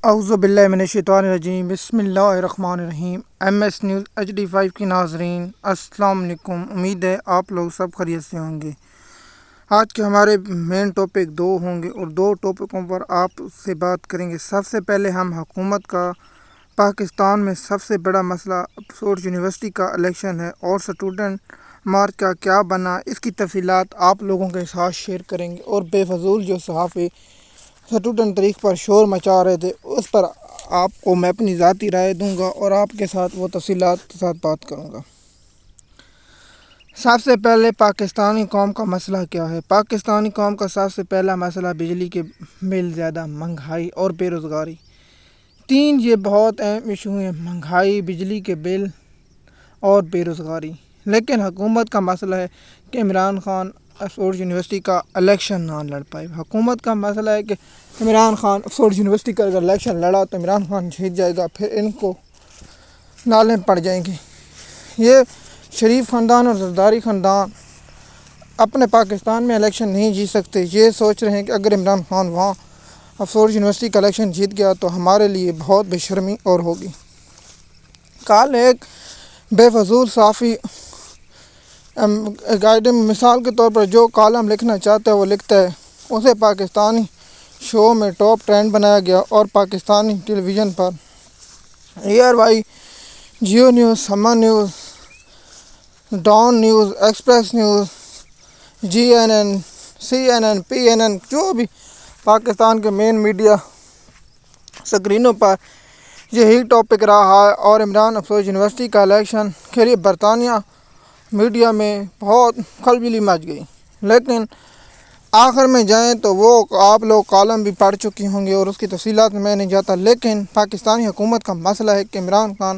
اعوذ باللہ من الشیطان الرجیم، بسم اللہ الرحمن الرحیم۔ ایم ایس نیوز HD5 کی ناظرین السلام علیکم، امید ہے آپ لوگ سب خیریت سے ہوں گے۔ آج کے ہمارے مین ٹاپک دو ہوں گے اور دو ٹاپکوں پر آپ سے بات کریں گے۔ سب سے پہلے ہم حکومت کا پاکستان میں سب سے بڑا مسئلہ آکسفورڈ یونیورسٹی کا الیکشن ہے اور اسٹوڈنٹ مارچ کا کیا بنا، اس کی تفصیلات آپ لوگوں کے ساتھ شیئر کریں گے۔ اور بے فضول جو صحافی اسٹوڈنٹ تاریخ پر شور مچا رہے تھے، اس پر آپ کو میں اپنی ذاتی رائے دوں گا اور آپ کے ساتھ وہ تفصیلات کے ساتھ بات کروں گا۔ سب سے پہلے پاکستانی قوم کا مسئلہ کیا ہے؟ پاکستانی قوم کا سب سے پہلا مسئلہ بجلی کے بل زیادہ مہنگائی اور بے روزگاری۔ یہ بہت اہم ایشو ہیں، مہنگائی، بجلی کے بل اور بے روزگاری۔ لیکن حکومت کا مسئلہ ہے کہ عمران خان آکسفورڈ یونیورسٹی کا الیکشن نہ لڑ پائے۔ حکومت کا مسئلہ ہے کہ عمران خان آکسفورڈ یونیورسٹی کا اگر الیکشن لڑا تو عمران خان جیت جائے گا، پھر ان کو نالے پڑ جائیں گے۔ یہ شریف خاندان اور زرداری خاندان اپنے پاکستان میں الیکشن نہیں جیت سکتے۔ یہ سوچ رہے ہیں کہ اگر عمران خان وہاں آکسفورڈ یونیورسٹی کا الیکشن جیت گیا تو ہمارے لیے بہت بے شرمی اور ہوگی۔ کل ایک بے فضول صحافی مثال کے طور پر جو کالم لکھنا چاہتا ہے وہ لکھتا ہے، اسے پاکستانی شو میں ٹاپ ٹرینڈ بنایا گیا اور پاکستانی ٹیلی ویژن پر ARY، Geo news, Samaa news, Dawn news, Express news, GNN، CNN، PNN، جو بھی پاکستان کے مین میڈیا سکرینوں پر یہی ٹاپک رہا ہے۔ اور عمران آکسفورڈ یونیورسٹی کا الیکشن کے لیے برطانیہ میڈیا میں بہت کھلبلی مچ گئی، لیکن آخر میں جائیں تو وہ آپ لوگ کالم بھی پڑھ چکی ہوں گے اور اس کی تفصیلات میں نہیں جاتا۔ لیکن پاکستانی حکومت کا مسئلہ ہے کہ عمران خان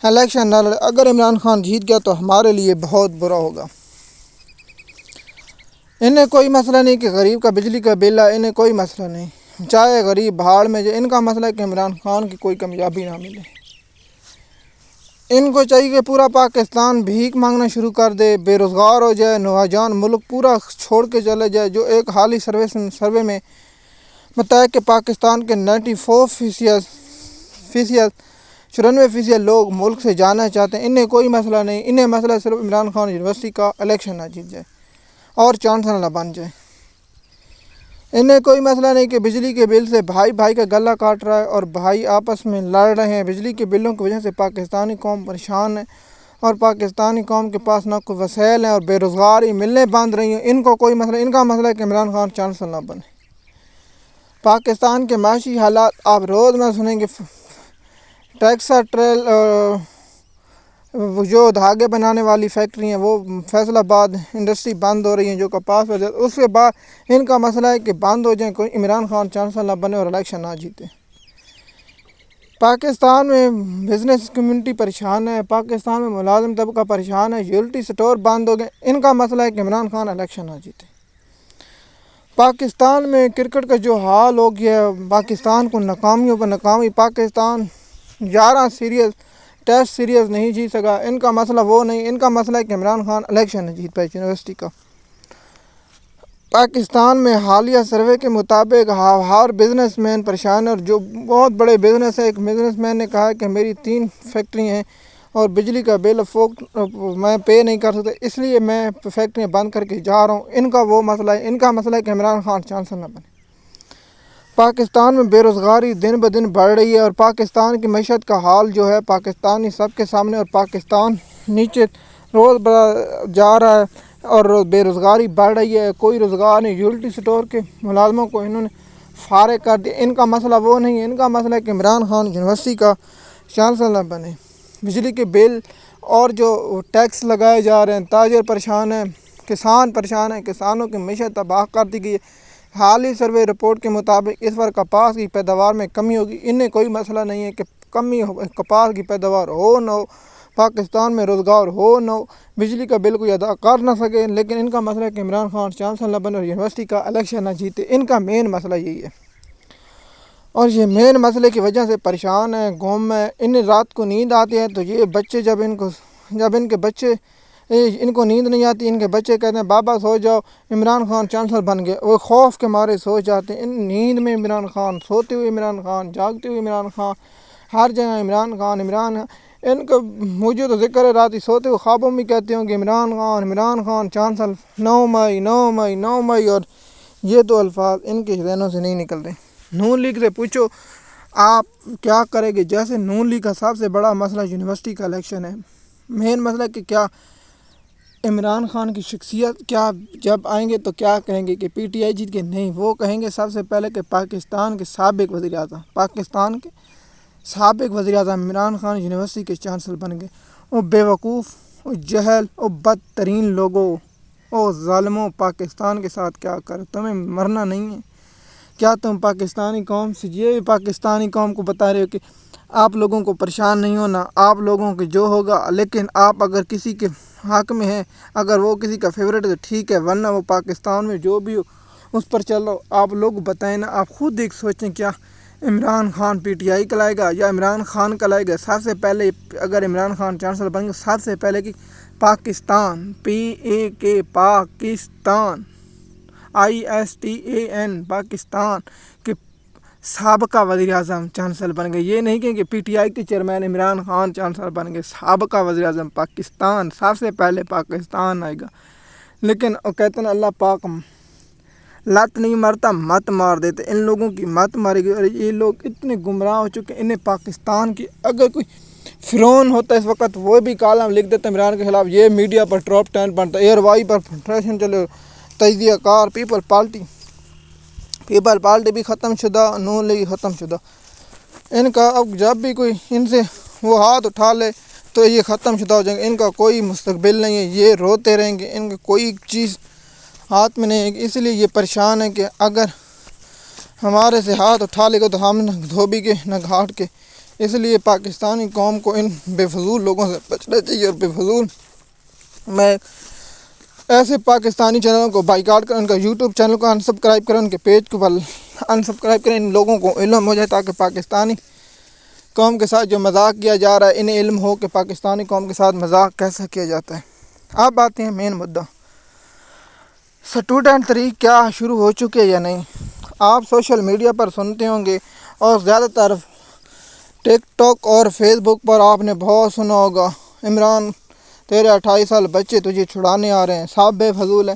الیکشن نہ لڑے۔ اگر عمران خان جیت گیا تو ہمارے لیے بہت برا ہوگا۔ انہیں کوئی مسئلہ نہیں کہ غریب کا بجلی کا بل ہے، انہیں کوئی مسئلہ نہیں، چاہے غریب بھاڑ میں جائے۔ ان کا مسئلہ ہے کہ عمران خان کی کوئی کامیابی نہ ملے۔ ان کو چاہیے کہ پورا پاکستان بھیک مانگنا شروع کر دے، بے روزگار ہو جائے، نوجوان ملک پورا چھوڑ کے چلے جائے۔ جو ایک حالی سروے میں بتایا کہ پاکستان کے 94% لوگ ملک سے جانا چاہتے ہیں۔ انہیں کوئی مسئلہ نہیں، انہیں مسئلہ صرف عمران خان یونیورسٹی کا الیکشن نہ جیت جائے اور چانسلر نہ بن جائے۔ انہیں کوئی مسئلہ نہیں کہ بجلی کے بل سے بھائی بھائی کا گلا کاٹ رہا ہے اور بھائی آپس میں لڑ رہے ہیں۔ بجلی کے بلوں کی وجہ سے پاکستانی قوم پریشان ہے اور پاکستانی قوم کے پاس نہ کوئی وسائل ہیں اور بے روزگاری ملنے بند رہی ہیں۔ ان کو کوئی مسئلہ، ان کا مسئلہ ہے کہ عمران خان چانسلر نہ بنے۔ پاکستان کے معاشی حالات آپ روز میں سنیں گے۔ ٹیکسٹائل جو دھاگے بنانے والی فیکٹری ہیں وہ فیصل آباد انڈسٹری بند ہو رہی ہیں جو کپاس وجہ، اس کے بعد ان کا مسئلہ ہے کہ بند ہو جائیں، کوئی عمران خان چانسلر نہ بنے اور الیکشن نہ جیتے۔ پاکستان میں بزنس کمیونٹی پریشان ہے، پاکستان میں ملازم طبقہ پریشان ہے، یوٹیلیٹی سٹور بند ہو گئے۔ ان کا مسئلہ ہے کہ عمران خان الیکشن نہ جیتے۔ پاکستان میں کرکٹ کا جو حال ہو گیا، پاکستان کو ناکامیوں پر ناکامی، پاکستان 11 ٹیسٹ سیریز نہیں جیت سکا۔ ان کا مسئلہ وہ نہیں، ان کا مسئلہ ہے کہ عمران خان الیکشن نہ جیت پائے یونیورسٹی کا۔ پاکستان میں حالیہ سروے کے مطابق ہر بزنس مین پریشان ہے اور جو بہت بڑے بزنس ہے، ایک بزنس مین نے کہا کہ میری 3 فیکٹری ہیں اور بجلی کا بل میں پے نہیں کر سکتا، اس لیے میں فیکٹریاں بند کر کے جا رہا ہوں۔ ان کا وہ مسئلہ ہے، ان کا مسئلہ ہے کہ عمران خان چانسلر نہ بنے۔ پاکستان میں بے روزگاری دن بدن بڑھ رہی ہے اور پاکستان کی معیشت کا حال جو ہے پاکستانی سب کے سامنے، اور پاکستان نیچے روز جا رہا ہے اور بے روزگاری بڑھ رہی ہے، کوئی روزگار نہیں۔ یوٹیلیٹی سٹور کے ملازموں کو انہوں نے فارغ کر دیا۔ ان کا مسئلہ وہ نہیں ہے، ان کا مسئلہ ہے کہ عمران خان یونیورسٹی کا چانسلر نہ بنے۔ بجلی کے بل اور جو ٹیکس لگائے جا رہے ہیں، تاجر پریشان ہیں، کسان پریشان ہیں، کسانوں کی معیشت تباہ کر دی گئی ہے۔ حالی سروے رپورٹ کے مطابق اس بار کپاس کی پیداوار میں کمی ہوگی۔ انہیں کوئی مسئلہ نہیں ہے کہ کمی ہو، کپاس کی پیداوار ہو نہ ہو، پاکستان میں روزگار ہو نہ ہو، بجلی کا بل کوئی ادا کر نہ سکے، لیکن ان کا مسئلہ ہے کہ عمران خان چانسلر نہ بنے اور یونیورسٹی کا الیکشن نہ جیتے۔ ان کا مین مسئلہ یہی ہے اور یہ مین مسئلے کی وجہ سے پریشان ہیں، گم ہے۔ انہیں رات کو نیند آتی ہے تو یہ بچے جب ان کے بچے ان کو نیند نہیں آتی، ان کے بچے کہتے ہیں بابا سو جاؤ، عمران خان چانسلر بن گئے، وہ خوف کے مارے سو جاتے ہیں۔ ان نیند میں عمران خان، سوتے ہوئے عمران خان، جاگتے ہوئے عمران خان، ہر جگہ عمران خان عمران۔ ان کا مجھے تو ذکر ہے رات ہی سوتے ہوئے خوابوں میں کہتے ہوں کہ عمران خان چانسلر 9 مئی 9 مئی 9 مئی، اور یہ تو الفاظ ان کے ذہنوں سے نہیں نکلتے۔ نون لیگ سے پوچھو آپ کیا کریں گے؟ جیسے نون لیگ کا سب سے بڑا مسئلہ یونیورسٹی کا الیکشن ہے، مین مسئلہ کہ کیا عمران خان کی شخصیت کیا جب آئیں گے تو کیا کہیں گے کہ پی ٹی آئی جیت کے؟ نہیں، وہ کہیں گے سب سے پہلے کہ پاکستان کے سابق وزیر اعظم عمران خان یونیورسٹی کے چانسلر بن گئے۔ وہ بیوقوف، وہ جہل، وہ بدترین لوگوں، وہ ظالموں، پاکستان کے ساتھ کیا کر تمہیں مرنا نہیں ہے کیا؟ تم پاکستانی قوم سے یہ پاکستانی قوم کو بتا رہے ہو کہ آپ لوگوں کو پریشان نہیں ہونا، آپ لوگوں کے جو ہوگا، لیکن آپ اگر کسی کے حق میں ہیں، اگر وہ کسی کا فیوریٹ ہے تو ٹھیک ہے، ورنہ وہ پاکستان میں جو بھی ہو اس پر چلو۔ آپ لوگ بتائیں نا، آپ خود ایک سوچیں، کیا Imran Khan P T I کا لائے گا یا عمران خان کا لائے گا؟ سب سے پہلے اگر عمران خان چانسلر بن گے، سب سے پہلے کہ پاکستان پاکستان پاکستان کے سابقہ وزیر اعظم چانسلر بن گئے۔ یہ نہیں کہ پی ٹی آئی کے چیئرمین عمران خان چانسلر بن گئے، سابقہ وزیر اعظم پاکستان، سب سے پہلے پاکستان آئے گا۔ لیکن وہ کہتے ہیں اللہ پاک لت نہیں مرتا مت مار دیتے، ان لوگوں کی مت مارے گی۔ اور یہ لوگ اتنے گمراہ ہو چکے، انہیں پاکستان کی اگر کوئی فرعون ہوتا ہے اس وقت وہ بھی کالم لکھ دیتا عمران کے خلاف، یہ میڈیا پر ٹاپ 10 بنتا، ایئر وائی پر فیشن چلے، تجزیہ کار، پیپل پارٹی بھی ختم شدہ، نون لیگ ختم شدہ۔ ان کا اب جب بھی کوئی ان سے وہ ہاتھ اٹھا لے تو یہ ختم شدہ ہو جائیں گے، ان کا کوئی مستقبل نہیں ہے، یہ روتے رہیں گے، ان کا کوئی چیز ہاتھ میں نہیں ہے۔ اس لیے یہ پریشان ہے کہ اگر ہمارے سے ہاتھ اٹھا لے گا تو ہم نہ دھوبی کے نہ گھاٹ کے۔ اس لیے پاکستانی قوم کو ان بے فضول لوگوں سے بچنا چاہیے، اور بے فضول میں ایسے پاکستانی چینلوں کو بائیکاٹ کریں، ان کا یوٹیوب چینل کو انسبسکرائب کریں، ان کے پیج کو انسبسکرائب کریں۔ ان لوگوں کو علم ہو جائے تاکہ پاکستانی قوم کے ساتھ جو مذاق کیا جا رہا ہے انہیں علم ہو کہ پاکستانی قوم کے ساتھ مذاق کیسا کیا جاتا ہے۔ اب آتے ہیں مین مدعا، اسٹوڈنٹ تحریک کیا شروع ہو چکے یا نہیں؟ آپ سوشل میڈیا پر سنتے ہوں گے، اور زیادہ تر ٹک ٹاک اور فیس بک پر آپ نے بہت سنا ہوگا، عمران تیرے 28 سال بچے تجھے چھڑانے آ رہے ہیں۔ سب بے فضول ہیں،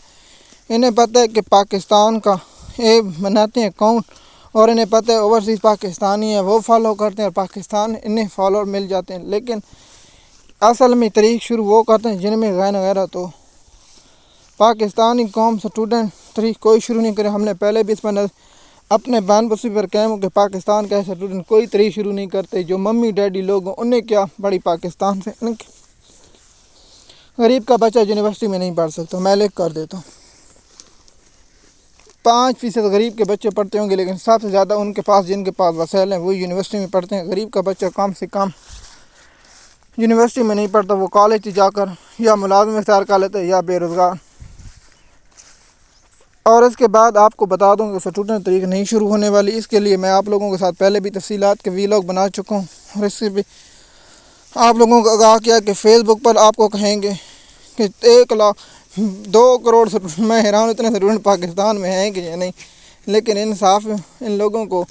انہیں پتہ ہے کہ پاکستان کا یہ بناتے ہیں اکاؤنٹ، اور انہیں پتہ ہے اوورسیز پاکستانی ہے، وہ فالو کرتے ہیں اور پاکستان انہیں فالوور مل جاتے ہیں۔ لیکن اصل میں تحریک شروع وہ کرتے ہیں جن میں غیرت ہو۔ پاکستانی قوم اسٹوڈنٹ تحریک کوئی شروع نہیں کرے۔ ہم نے پہلے بھی اس پر اپنے بیان بسی پر قائم ہو کہ پاکستان کا اسٹوڈنٹ کوئی تحریک شروع نہیں کرتے۔ جو ممی ڈیڈی لوگ ہیں انہیں کیا بڑی پاکستان سے، غریب کا بچہ یونیورسٹی میں نہیں پڑھ سکتا، میں لکھ کر دیتا ہوں۔ 5% غریب کے بچے پڑھتے ہوں گے، لیکن سب سے زیادہ ان کے پاس جن کے پاس وسائل ہیں وہ یونیورسٹی میں پڑھتے ہیں۔ غریب کا بچہ کم سے کم یونیورسٹی میں نہیں پڑھتا، وہ کالج جا کر یا ملازم اختیار کر لیتے ہیں یا بے روزگار۔ اور اس کے بعد آپ کو بتا دوں کہ اسٹوڈنٹ تحریک نہیں شروع ہونے والی۔ اس کے لیے میں آپ لوگوں کے ساتھ پہلے بھی تفصیلات کے ویلاگ بنا چکا ہوں، اور اس سے بھی آپ لوگوں کو آگاہ کیا کہ فیس بک پر آپ کو کہیں گے کہ 1,02 کروڑ میں حیران اتنے اسٹوڈنٹ پاکستان میں ہیں کہ یا نہیں۔ لیکن انصاف ان لوگوں کو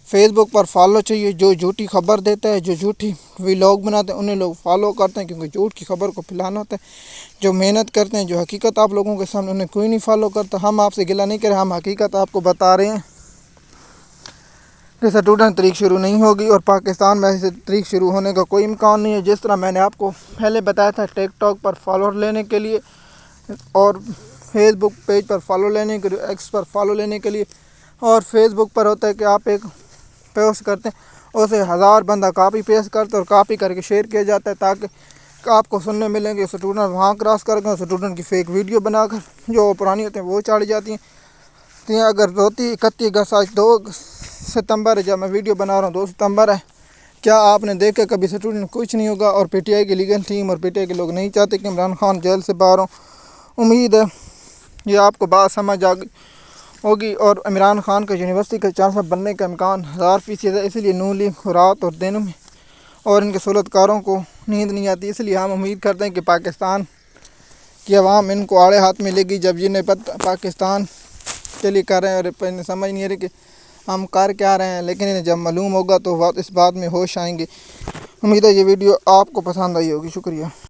فیس بک پر فالو چاہیے، جو جھوٹی خبر دیتا ہے، جو جھوٹی ویلاگ بناتے ہیں انہیں لوگ فالو کرتے ہیں، کیونکہ جھوٹ کی خبر کو پھیلانا ہوتا ہے۔ جو محنت کرتے ہیں، جو حقیقت آپ لوگوں کے سامنے، انہیں کوئی نہیں فالو کرتا۔ ہم آپ سے گلہ نہیں کریں، ہم حقیقت آپ کو بتا رہے ہیں کہ اسٹوڈنٹ تحریک شروع نہیں ہوگی، اور پاکستان میں ایسے تحریک شروع ہونے کا کوئی امکان نہیں ہے۔ جس طرح میں نے آپ کو پہلے بتایا تھا ٹک ٹاک پر فالوور لینے کے لیے، اور فیس بک پیج پر فالو لینے کے لیے، ایکس پر فالو لینے کے لیے، اور فیس بک پر ہوتا ہے کہ آپ ایک پوسٹ کرتے ہیں، اسے 1000 بندہ کاپی پیسٹ کرتے اور کاپی کر کے شیئر کیا جاتا ہے، تاکہ آپ کو سننے ملیں گے اسٹوڈنٹ وہاں کراس کر گئے، اسٹوڈنٹ کی فیک ویڈیو بنا کر جو پرانی ہوتی ہیں وہ چاڑی جاتی ہیں۔ اگر 31 اگست آج 2 ستمبر ہے، جب میں ویڈیو بنا رہا ہوں 2 ستمبر ہے، کیا آپ نے دیکھا کبھی اسٹوڈنٹ کچھ نہیں ہوگا؟ اور پی ٹی آئی کی لیگل ٹیم اور پی ٹی آئی کے لوگ نہیں چاہتے کہ عمران خان جیل سے باہر ہوں۔ امید ہے یہ آپ کو بات سمجھ آ گئی ہوگی، اور عمران خان کا یونیورسٹی کا چانسلر بننے کا امکان 1000% ہے۔ اسی لیے نون لیگ رات اور دن میں اور ان کے سہولت کاروں کو نیند نہیں آتی۔ اس لیے ہم امید کرتے ہیں کہ پاکستان کہ عوام ان کو آڑے ہاتھ ملے گی جب یہ پاکستان کے لیے کر رہے ہیں اور انہیں سمجھ نہیں آ رہی کہ ہم کر کیا رہے ہیں، لیکن انہیں جب معلوم ہوگا تو اس بات میں ہوش آئیں گے۔ امید ہے یہ ویڈیو آپ کو پسند آئی ہوگی۔ شکریہ۔